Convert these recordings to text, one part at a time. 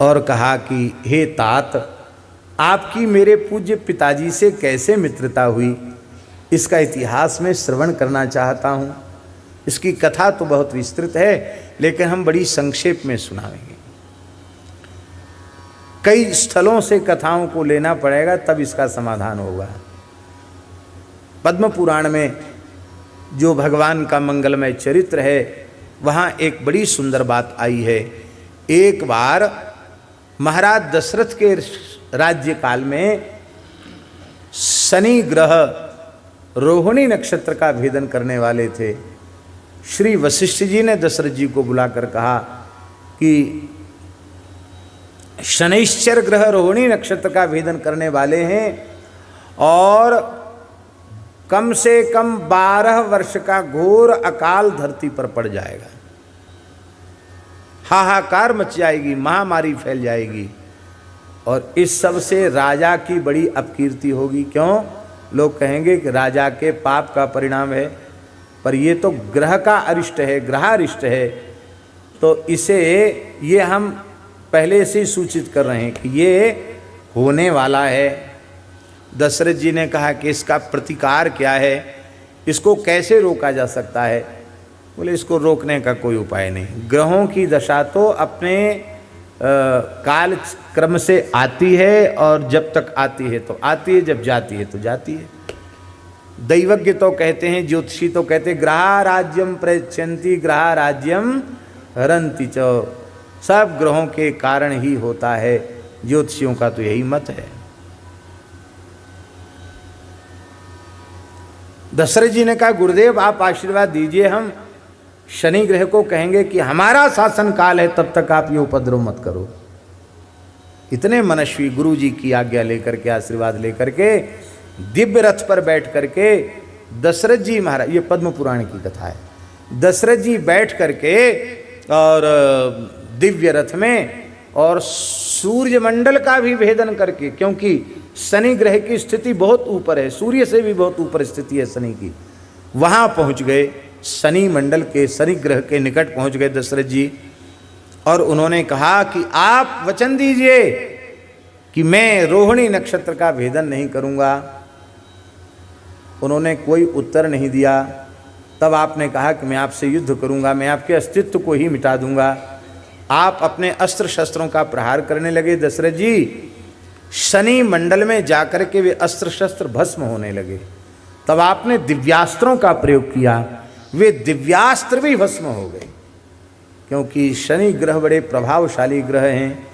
और कहा कि हे तात, आपकी मेरे पूज्य पिताजी से कैसे मित्रता हुई, इसका इतिहास में श्रवण करना चाहता हूँ। इसकी कथा तो बहुत विस्तृत है, लेकिन हम बड़ी संक्षेप में सुनाएंगे। कई स्थलों से कथाओं को लेना पड़ेगा, तब इसका समाधान होगा। पद्म पुराण में जो भगवान का मंगलमय चरित्र है, वहाँ एक बड़ी सुंदर बात आई है। एक बार महाराज दशरथ के राज्य काल में शनि ग्रह रोहिणी नक्षत्र का भेदन करने वाले थे। श्री वशिष्ठ जी ने दशरथ जी को बुलाकर कहा कि शनैश्चर ग्रह रोहिणी नक्षत्र का भेदन करने वाले हैं और कम से कम 12 वर्ष का घोर अकाल धरती पर पड़ जाएगा। हाहाकार मच जाएगी, महामारी फैल जाएगी और इस सब से राजा की बड़ी अपकीर्ति होगी। क्यों? लोग कहेंगे कि राजा के पाप का परिणाम है, पर ये तो ग्रह का अरिष्ट है, ग्रहारिष्ट है, तो इसे ये हम पहले से ही सूचित कर रहे हैं कि ये होने वाला है। दशरथ जी ने कहा कि इसका प्रतिकार क्या है, इसको कैसे रोका जा सकता है? बोले इसको रोकने का कोई उपाय नहीं। ग्रहों की दशा तो अपने काल क्रम से आती है और जब तक आती है तो आती है, जब जाती है तो जाती है। दैवज्ञ तो कहते हैं, ज्योतिषी तो कहते हैं ग्रहा राज्यम प्रयच्छन्ति ग्रहा राज्यम हरन्ति च, सब ग्रहों के कारण ही होता है। ज्योतिषियों का तो यही मत है। दशरथ जी ने कहा गुरुदेव आप आशीर्वाद दीजिए, हम शनि ग्रह को कहेंगे कि हमारा शासन काल है, तब तक आप ये उपद्रव मत करो। इतने मनस्वी गुरु जी की आज्ञा लेकर के, आशीर्वाद लेकर के, दिव्य रथ पर बैठ करके दशरथ जी महाराज, ये पद्म पुराण की कथा है, दशरथ जी बैठ करके और दिव्य रथ में और सूर्यमंडल का भी भेदन करके, क्योंकि शनि ग्रह की स्थिति बहुत ऊपर है, सूर्य से भी बहुत ऊपर स्थिति है शनि की, वहाँ पहुँच गए। शनि मंडल के, शनि ग्रह के निकट पहुँच गए दशरथ जी और उन्होंने कहा कि आप वचन दीजिए कि मैं रोहिणी नक्षत्र का भेदन नहीं करूँगा। उन्होंने कोई उत्तर नहीं दिया। तब आपने कहा कि मैं आपसे युद्ध करूँगा, मैं आपके अस्तित्व को ही मिटा दूँगा। आप अपने अस्त्र शस्त्रों का प्रहार करने लगे दशरथ जी। शनि मंडल में जाकर के वे अस्त्र शस्त्र भस्म होने लगे। तब आपने दिव्यास्त्रों का प्रयोग किया, वे दिव्यास्त्र भी भस्म हो गए, क्योंकि शनि ग्रह बड़े प्रभावशाली ग्रह हैं।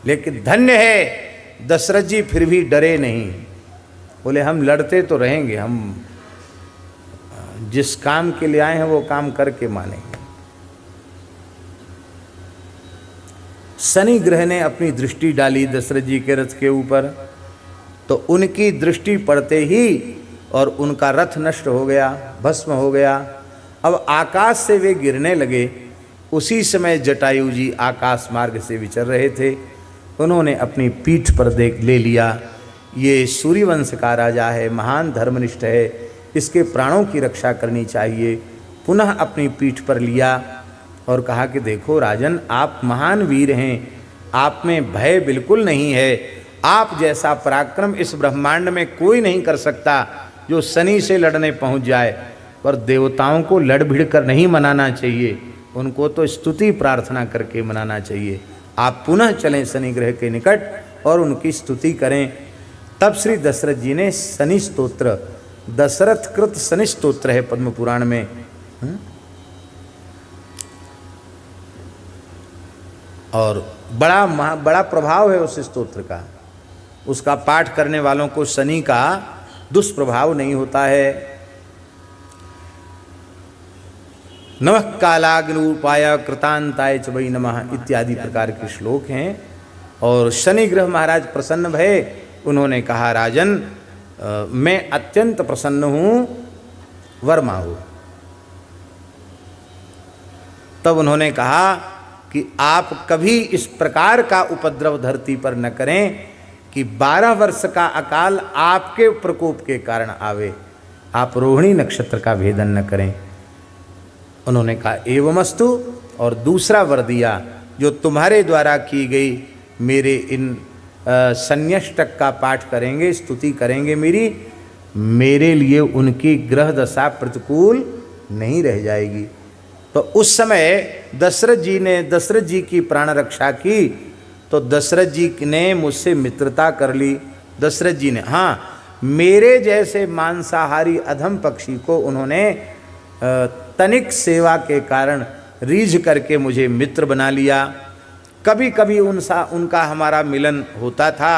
लेकिन धन्य है दशरथ जी फिर भी डरे नहीं। बोले हम लड़ते तो रहेंगे, हम जिस काम के लिए आए हैं वो काम करके मानेंगे। शनि ग्रह ने अपनी दृष्टि डाली दशरथ जी के रथ के ऊपर, तो उनकी दृष्टि पड़ते ही और उनका रथ नष्ट हो गया, भस्म हो गया। अब आकाश से वे गिरने लगे। उसी समय जटायु जी आकाश मार्ग से विचर रहे थे। उन्होंने अपनी पीठ पर देख ले लिया, ये सूर्यवंश का राजा है, महान धर्मनिष्ठ है, इसके प्राणों की रक्षा करनी चाहिए। पुनः अपनी पीठ पर लिया और कहा कि देखो राजन, आप महान वीर हैं, आप में भय बिल्कुल नहीं है। आप जैसा पराक्रम इस ब्रह्मांड में कोई नहीं कर सकता जो शनि से लड़ने पहुंच जाए। पर देवताओं को लड़ भिड़ कर नहीं मनाना चाहिए, उनको तो स्तुति प्रार्थना करके मनाना चाहिए। आप पुनः चलें शनि ग्रह के निकट और उनकी स्तुति करें। तब श्री दशरथ जी ने शनि स्तोत्र, दशरथ कृत शनि स्तोत्र है पद्म पुराण में, और बड़ा प्रभाव है उस स्तोत्र का। उसका पाठ करने वालों को शनि का दुष्प्रभाव नहीं होता है। नमः कालाग्निरूपाय कृतांताय च वै नमः इत्यादि प्रकार के श्लोक हैं। और शनि ग्रह महाराज प्रसन्न भये। उन्होंने कहा राजन, मैं अत्यंत प्रसन्न हूँ, वर मांगो। तब उन्होंने कहा कि आप कभी इस प्रकार का उपद्रव धरती पर न करें कि 12 वर्ष का अकाल आपके प्रकोप के कारण आवे। आप रोहिणी नक्षत्र का भेदन न करें। उन्होंने कहा एवमस्तु, और दूसरा वर दिया, जो तुम्हारे द्वारा की गई मेरे इन संन्यष्टक का पाठ करेंगे, स्तुति करेंगे मेरे लिए उनकी ग्रह दशा प्रतिकूल नहीं रह जाएगी। तो उस समय दशरथ जी की प्राण रक्षा की, तो दशरथ जी ने मुझसे मित्रता कर ली। दशरथ जी ने, हाँ, मेरे जैसे मांसाहारी अधम पक्षी को उन्होंने तनिक सेवा के कारण रीझ करके मुझे मित्र बना लिया। कभी कभी उनका हमारा मिलन होता था।